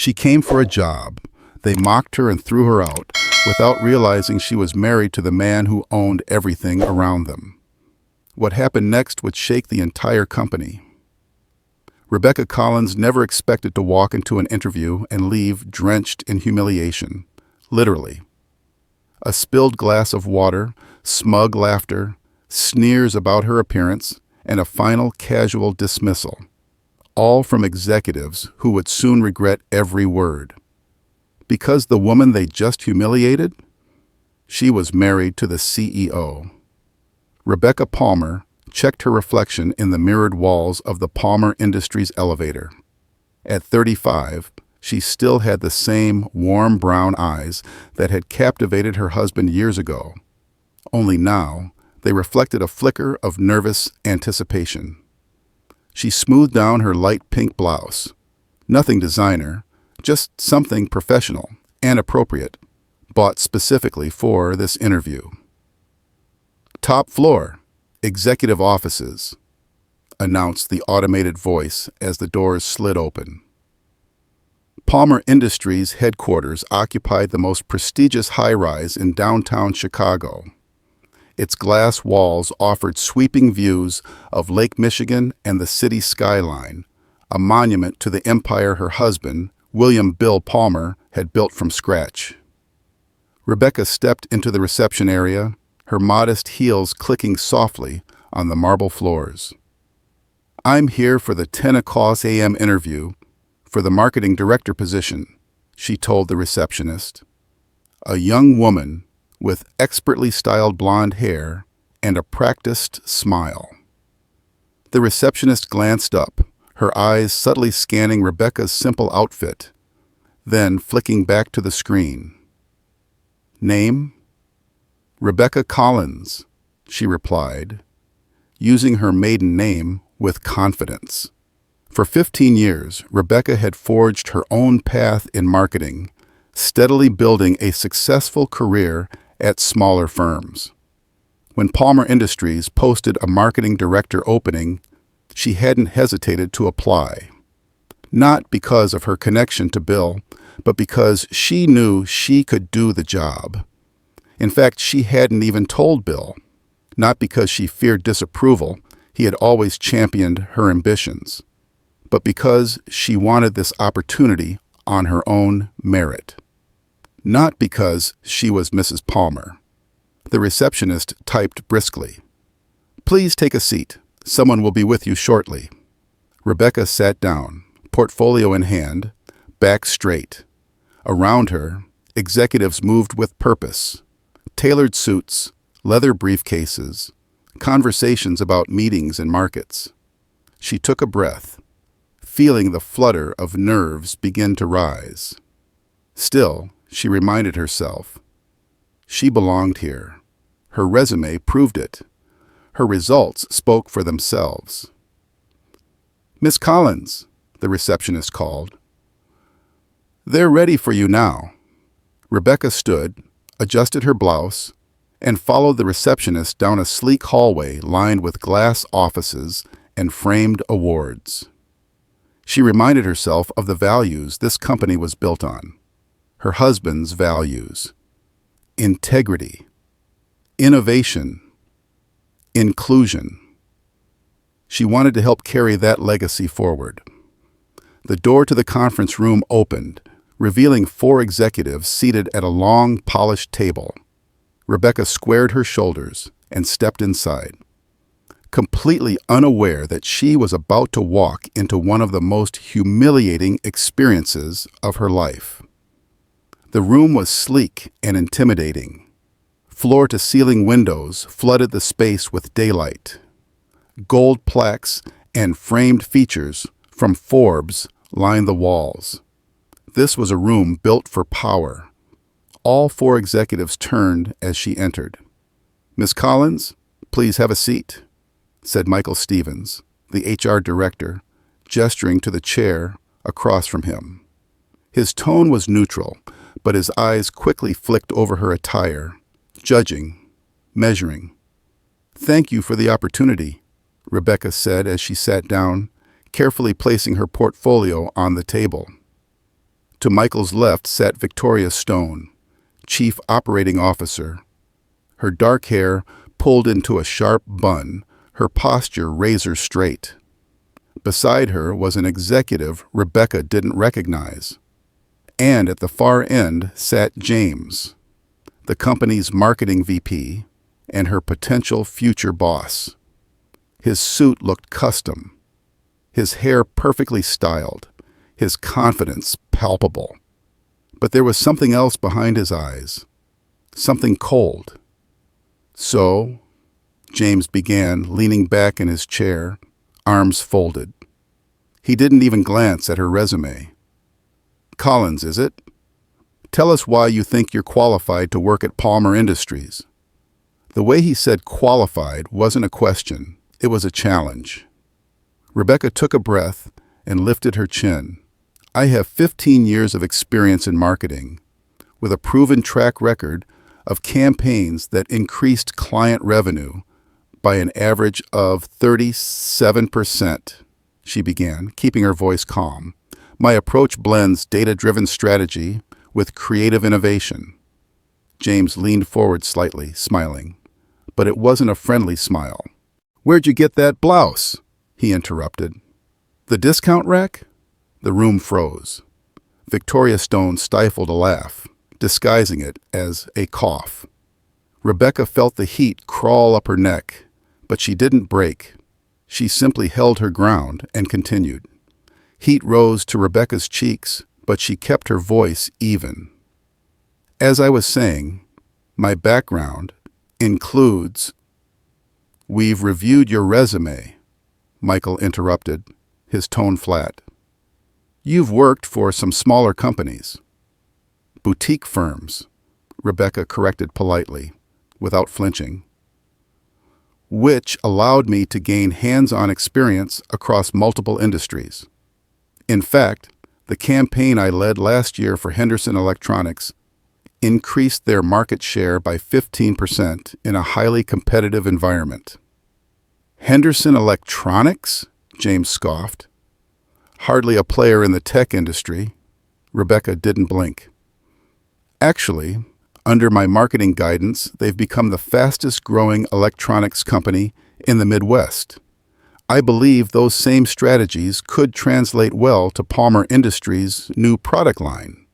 She came for a job. They mocked her and threw her out without realizing she was married to the man who owned everything around them. What happened next would shake the entire company. Rebecca Collins never expected to walk into an interview and leave drenched in humiliation, literally. A spilled glass of water, smug laughter, sneers about her appearance, and a final casual dismissal, all from executives who would soon regret every word. Because the woman they just humiliated? She was married to the CEO. Rebecca Palmer checked her reflection in the mirrored walls of the Palmer Industries elevator. At 35, she still had the same warm brown eyes that had captivated her husband years ago. Only now, they reflected a flicker of nervous anticipation. She smoothed down her light pink blouse. Nothing designer, just something professional and appropriate, bought specifically for this interview. "Top floor, executive offices," announced the automated voice as the doors slid open. Palmer Industries headquarters occupied the most prestigious high-rise in downtown Chicago. Its glass walls offered sweeping views of Lake Michigan and the city skyline, a monument to the empire her husband, William Bill Palmer, had built from scratch. Rebecca stepped into the reception area, her modest heels clicking softly on the marble floors. "I'm here for the 10 o'clock a.m. interview for the marketing director position," she told the receptionist. A young woman with expertly styled blonde hair and a practiced smile. The receptionist glanced up, her eyes subtly scanning Rebecca's simple outfit, then flicking back to the screen. "Name?" "Rebecca Collins," she replied, using her maiden name with confidence. For 15 years, Rebecca had forged her own path in marketing, steadily building a successful career at smaller firms. When Palmer Industries posted a marketing director opening, she hadn't hesitated to apply. Not because of her connection to Bill, but because she knew she could do the job. In fact, she hadn't even told Bill, not because she feared disapproval, he had always championed her ambitions, but because she wanted this opportunity on her own merit. Not because she was Mrs. Palmer. The receptionist typed briskly. "Please take a seat. Someone will be with you shortly." Rebecca sat down, portfolio in hand, back straight. Around her, executives moved with purpose. Tailored suits, leather briefcases, conversations about meetings and markets. She took a breath, feeling the flutter of nerves begin to rise. Still, she reminded herself, she belonged here. Her resume proved it. Her results spoke for themselves. "Miss Collins," the receptionist called. "They're ready for you now." Rebecca stood, adjusted her blouse, and followed the receptionist down a sleek hallway lined with glass offices and framed awards. She reminded herself of the values this company was built on. Her husband's values: integrity, innovation, inclusion. She wanted to help carry that legacy forward. The door to the conference room opened, revealing 4 executives seated at a long, polished table. Rebecca squared her shoulders and stepped inside, completely unaware that she was about to walk into one of the most humiliating experiences of her life. The room was sleek and intimidating. Floor-to-ceiling windows flooded the space with daylight. Gold plaques and framed features from Forbes lined the walls. This was a room built for power. All 4 executives turned as she entered. "Miss Collins, please have a seat," said Michael Stevens, the HR director, gesturing to the chair across from him. His tone was neutral, but his eyes quickly flicked over her attire, judging, measuring. "Thank you for the opportunity," Rebecca said as she sat down, carefully placing her portfolio on the table. To Michael's left sat Victoria Stone, Chief Operating Officer. Her dark hair pulled into a sharp bun, her posture razor straight. Beside her was an executive Rebecca didn't recognize. And at the far end sat James, the company's marketing VP, and her potential future boss. His suit looked custom, his hair perfectly styled, his confidence palpable. But there was something else behind his eyes, something cold. "So," James began, leaning back in his chair, arms folded. He didn't even glance at her resume. "Collins, is it? Tell us why you think you're qualified to work at Palmer Industries." The way he said qualified wasn't a question, it was a challenge. Rebecca took a breath and lifted her chin. "I have 15 years of experience in marketing, with a proven track record of campaigns that increased client revenue by an average of 37%, she began, keeping her voice calm. "My approach blends data-driven strategy with creative innovation." James leaned forward slightly, smiling. But it wasn't a friendly smile. "Where'd you get that blouse?" he interrupted. "The discount rack?" The room froze. Victoria Stone stifled a laugh, disguising it as a cough. Rebecca felt the heat crawl up her neck, but she didn't break. She simply held her ground and continued. Heat rose to Rebecca's cheeks, but she kept her voice even. "As I was saying, my background includes—" "We've reviewed your resume," Michael interrupted, his tone flat. "You've worked for some smaller companies." "Boutique firms," Rebecca corrected politely, without flinching. "Which allowed me to gain hands-on experience across multiple industries. In fact, the campaign I led last year for Henderson Electronics increased their market share by 15% in a highly competitive environment." "Henderson Electronics?" James scoffed. "Hardly a player in the tech industry." Rebecca didn't blink. "Actually, under my marketing guidance, they've become the fastest-growing electronics company in the Midwest. I believe those same strategies could translate well to Palmer Industries' new product line,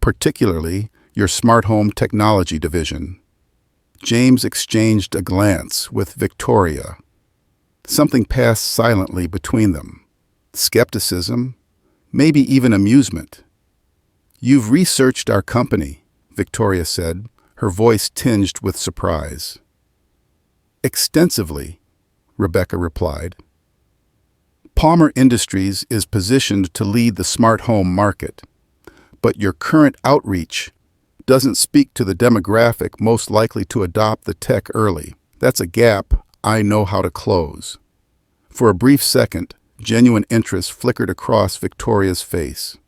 particularly your smart home technology division." James exchanged a glance with Victoria. Something passed silently between them. Skepticism, maybe even amusement. "You've researched our company," Victoria said, her voice tinged with surprise. "Extensively," Rebecca replied. "Palmer Industries is positioned to lead the smart home market, but your current outreach doesn't speak to the demographic most likely to adopt the tech early. That's a gap I know how to close." For a brief second, genuine interest flickered across Victoria's face.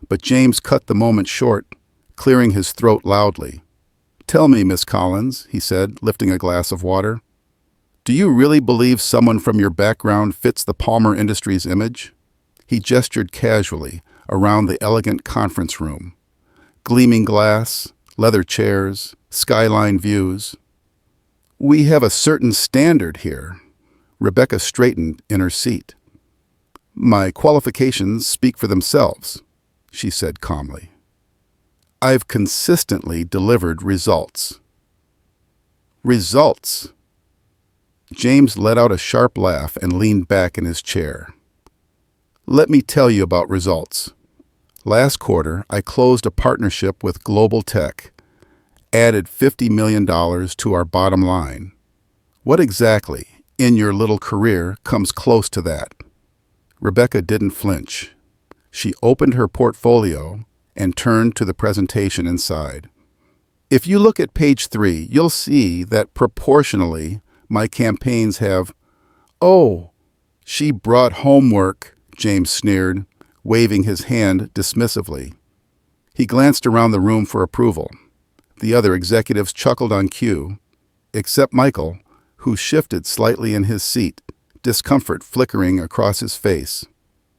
But James cut the moment short, clearing his throat loudly. "Tell me, Miss Collins," he said, lifting a glass of water, "do you really believe someone from your background fits the Palmer Industries image?" He gestured casually around the elegant conference room. Gleaming glass, leather chairs, skyline views. "We have a certain standard here." Rebecca straightened in her seat. "My qualifications speak for themselves," she said calmly. "I've consistently delivered results." "Results?" James let out a sharp laugh and leaned back in his chair. "Let me tell you about results. Last quarter, I closed a partnership with Global Tech, added $50 million to our bottom line. What exactly, in your little career, comes close to that?" Rebecca didn't flinch. She opened her portfolio and turned to the presentation inside. "If you look at page 3, you'll see that proportionally my campaigns have—" "Oh, she brought homework," James sneered, waving his hand dismissively. He glanced around the room for approval. The other executives chuckled on cue, except Michael, who shifted slightly in his seat, discomfort flickering across his face.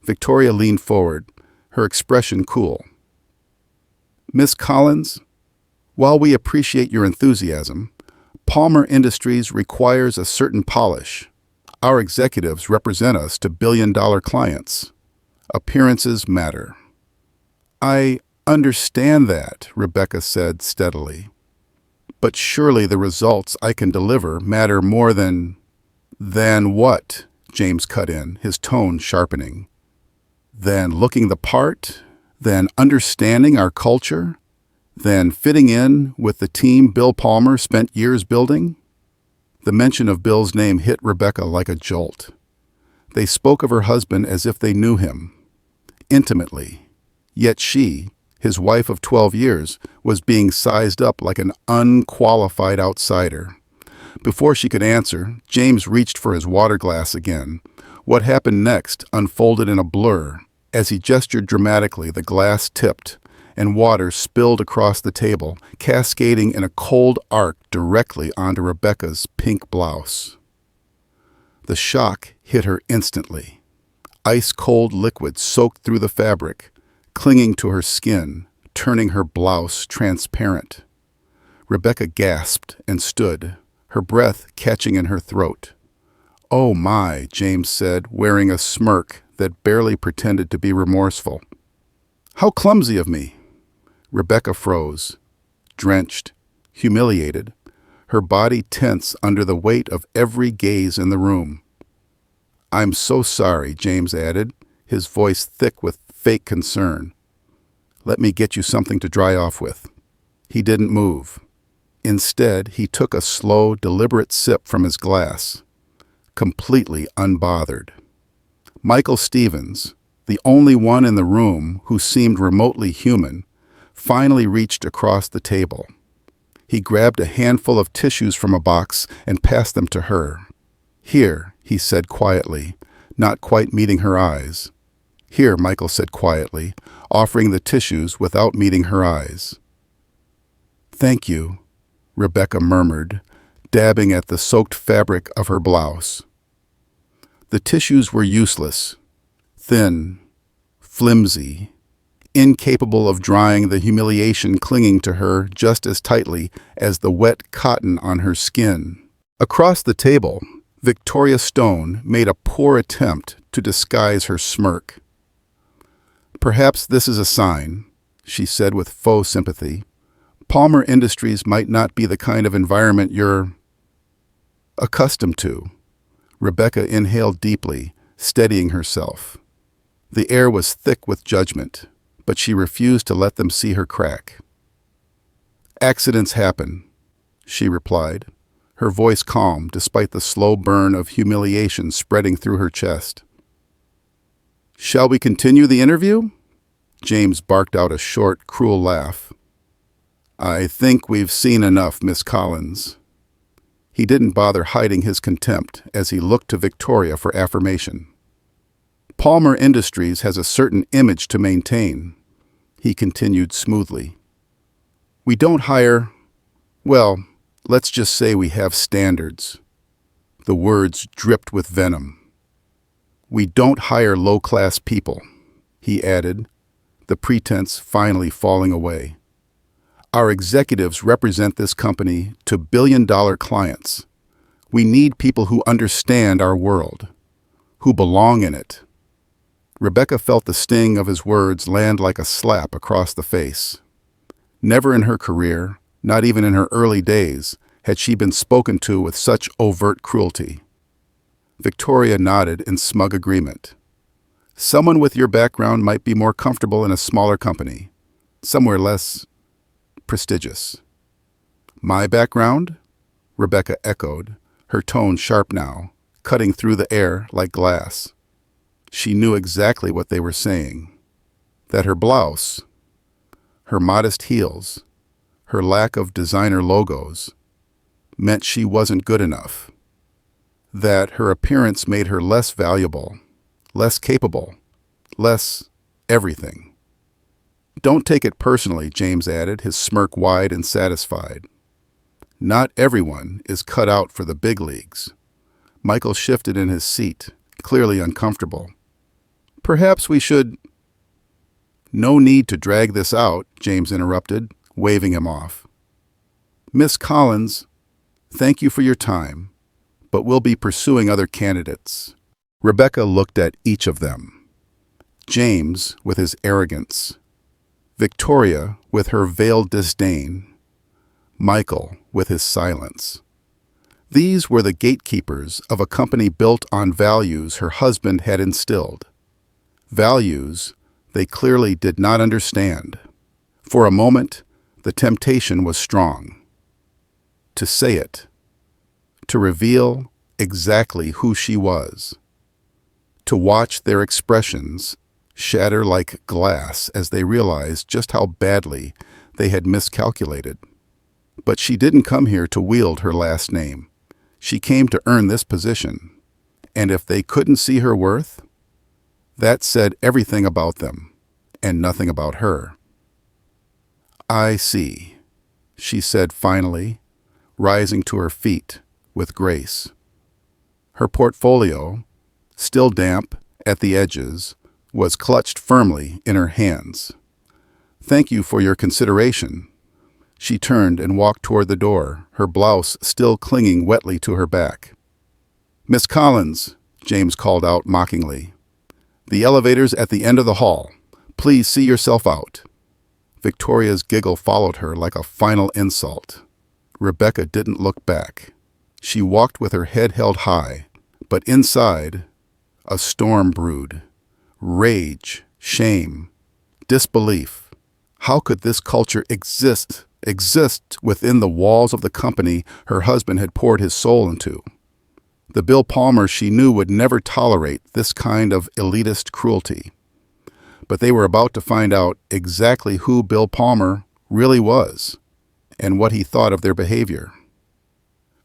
Victoria leaned forward, her expression cool. Miss Collins, while we appreciate your enthusiasm, Palmer Industries requires a certain polish. Our executives represent us to billion-dollar clients. Appearances matter. I understand that, Rebecca said steadily. But surely the results I can deliver matter more than... Than what? James cut in, his tone sharpening. Than looking the part? Than understanding our culture? Than fitting in with the team Bill Palmer spent years building? The mention of Bill's name hit Rebecca like a jolt. They spoke of her husband as if they knew him, intimately. Yet she, his wife of 12 years, was being sized up like an unqualified outsider. Before she could answer, James reached for his water glass again. What happened next unfolded in a blur. As he gestured dramatically, the glass tipped, and water spilled across the table, cascading in a cold arc directly onto Rebecca's pink blouse. The shock hit her instantly. Ice-cold liquid soaked through the fabric, clinging to her skin, turning her blouse transparent. Rebecca gasped and stood, her breath catching in her throat. "Oh my," James said, wearing a smirk that barely pretended to be remorseful. "How clumsy of me." Rebecca froze, drenched, humiliated, her body tense under the weight of every gaze in the room. "I'm so sorry," James added, his voice thick with fake concern. "Let me get you something to dry off with." He didn't move. Instead, he took a slow, deliberate sip from his glass, completely unbothered. Michael Stevens, the only one in the room who seemed remotely human, finally reached across the table. He grabbed a handful of tissues from a box and passed them to her. "Here," he said quietly, not quite meeting her eyes. "Here," Michael said quietly, offering the tissues without meeting her eyes. "Thank you," Rebecca murmured, dabbing at the soaked fabric of her blouse. The tissues were useless, thin, flimsy, incapable of drying the humiliation clinging to her just as tightly as the wet cotton on her skin. Across the table, Victoria Stone made a poor attempt to disguise her smirk. "Perhaps this is a sign," she said with faux sympathy. "Palmer Industries might not be the kind of environment you're accustomed to." Rebecca inhaled deeply, steadying herself. The air was thick with judgment, but she refused to let them see her crack. "Accidents happen," she replied, her voice calm despite the slow burn of humiliation spreading through her chest. "Shall we continue the interview?" James barked out a short, cruel laugh. "I think we've seen enough, Miss Collins." He didn't bother hiding his contempt as he looked to Victoria for affirmation. "Palmer Industries has a certain image to maintain," he continued smoothly. "We don't hire, well, let's just say we have standards." The words dripped with venom. "We don't hire low-class people," he added, the pretense finally falling away. "Our executives represent this company to billion-dollar clients. We need people who understand our world, who belong in it." Rebecca felt the sting of his words land like a slap across the face. Never in her career, not even in her early days, had she been spoken to with such overt cruelty. Victoria nodded in smug agreement. "Someone with your background might be more comfortable in a smaller company, somewhere less prestigious." "My background?" Rebecca echoed, her tone sharp now, cutting through the air like glass. She knew exactly what they were saying. That her blouse, her modest heels, her lack of designer logos, meant she wasn't good enough. That her appearance made her less valuable, less capable, less everything. "Don't take it personally," James added, his smirk wide and satisfied. "Not everyone is cut out for the big leagues." Michael shifted in his seat, clearly uncomfortable. "Perhaps we should..." No need to drag this out, James interrupted, waving him off. Miss Collins, thank you for your time, but we'll be pursuing other candidates. Rebecca looked at each of them. James with his arrogance, Victoria with her veiled disdain, Michael with his silence. These were the gatekeepers of a company built on values her husband had instilled. Values they clearly did not understand. For a moment, the temptation was strong. To say it. To reveal exactly who she was. To watch their expressions shatter like glass as they realized just how badly they had miscalculated. But she didn't come here to wield her last name. She came to earn this position. And if they couldn't see her worth, that said everything about them, and nothing about her. I see, she said finally, rising to her feet with grace. Her portfolio, still damp at the edges, was clutched firmly in her hands. Thank you for your consideration. She turned and walked toward the door, her blouse still clinging wetly to her back. Miss Collins, James called out mockingly. The elevator's at the end of the hall. Please see yourself out. Victoria's giggle followed her like a final insult. Rebecca didn't look back. She walked with her head held high, but inside, a storm brewed. Rage, shame, disbelief. How could this culture exist within the walls of the company her husband had poured his soul into? The Bill Palmer she knew would never tolerate this kind of elitist cruelty. But they were about to find out exactly who Bill Palmer really was and what he thought of their behavior.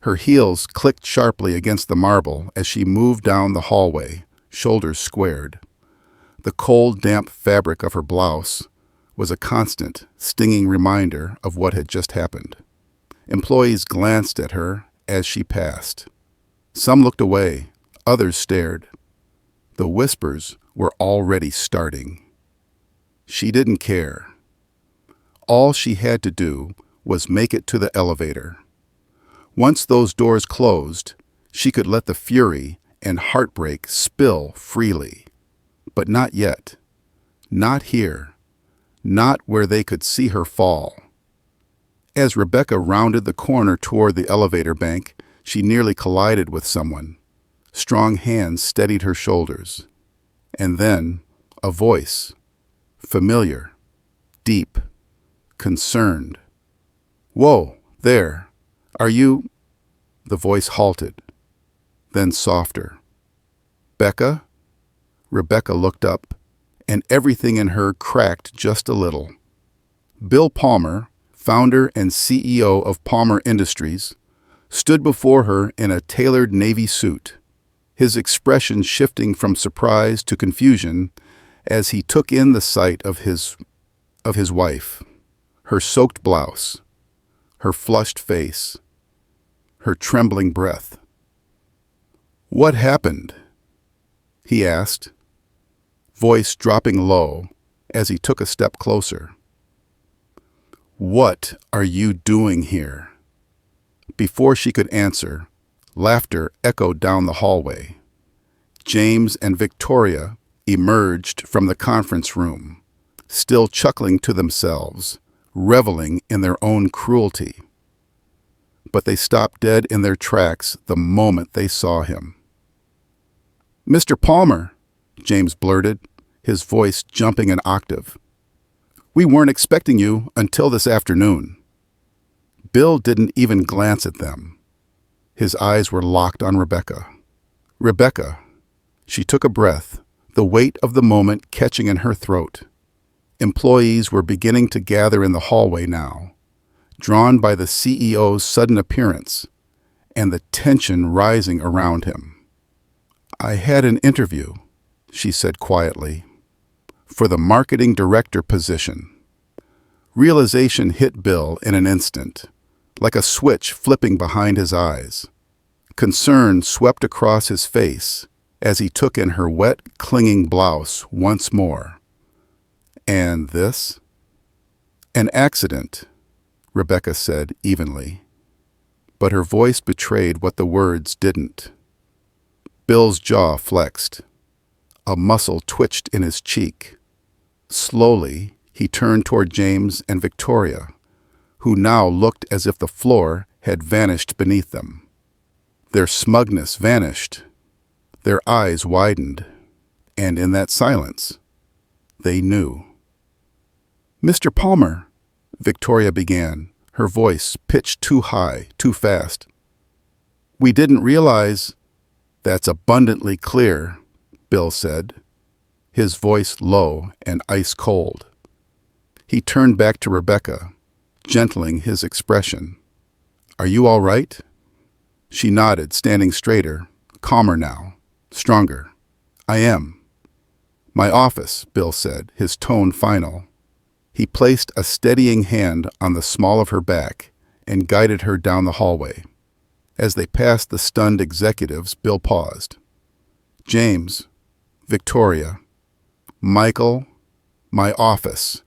Her heels clicked sharply against the marble as she moved down the hallway, shoulders squared. The cold, damp fabric of her blouse was a constant, stinging reminder of what had just happened. Employees glanced at her as she passed. Some looked away, others stared. The whispers were already starting. She didn't care. All she had to do was make it to the elevator. Once those doors closed, she could let the fury and heartbreak spill freely. But not yet. Not here. Not where they could see her fall. As Rebecca rounded the corner toward the elevator bank, she nearly collided with someone. Strong hands steadied her shoulders. And then, a voice. Familiar. Deep. Concerned. Whoa, there. Are you... The voice halted. Then softer. Becca? Rebecca looked up, and everything in her cracked just a little. Bill Palmer, founder and CEO of Palmer Industries, stood before her in a tailored navy suit, his expression shifting from surprise to confusion as he took in the sight of his wife, her soaked blouse, her flushed face, her trembling breath. What happened? He asked, voice dropping low as he took a step closer. What are you doing here? Before she could answer, laughter echoed down the hallway. James and Victoria emerged from the conference room, still chuckling to themselves, reveling in their own cruelty. But they stopped dead in their tracks the moment they saw him. Mr. Palmer, James blurted, his voice jumping an octave. We weren't expecting you until this afternoon. Bill didn't even glance at them. His eyes were locked on Rebecca. Rebecca. She took a breath, the weight of the moment catching in her throat. Employees were beginning to gather in the hallway now, drawn by the CEO's sudden appearance and the tension rising around him. I had an interview, she said quietly, for the marketing director position. Realization hit Bill in an instant, like a switch flipping behind his eyes. Concern swept across his face as he took in her wet, clinging blouse once more. And this? An accident, Rebecca said evenly, but her voice betrayed what the words didn't. Bill's jaw flexed. A muscle twitched in his cheek. Slowly, he turned toward James and Victoria, who now looked as if the floor had vanished beneath them. Their smugness vanished. Their eyes widened, and in that silence, they knew. "Mr. Palmer," Victoria began, her voice pitched too high, too fast. "We didn't realize—" "That's abundantly clear," Bill said, his voice low and ice-cold. He turned back to Rebecca, gentling his expression. "Are you all right?" She nodded, standing straighter, calmer now, stronger. "I am." "My office," Bill said, his tone final. He placed a steadying hand on the small of her back and guided her down the hallway. As they passed the stunned executives, Bill paused. "James, Victoria, Michael, my office.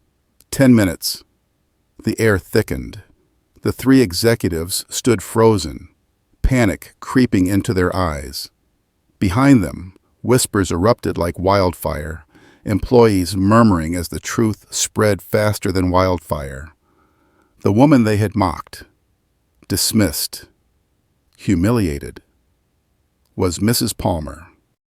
10 minutes." The air thickened. The three executives stood frozen, panic creeping into their eyes. Behind them, whispers erupted like wildfire, employees murmuring as the truth spread faster than wildfire. The woman they had mocked, dismissed, humiliated, was Mrs. Palmer.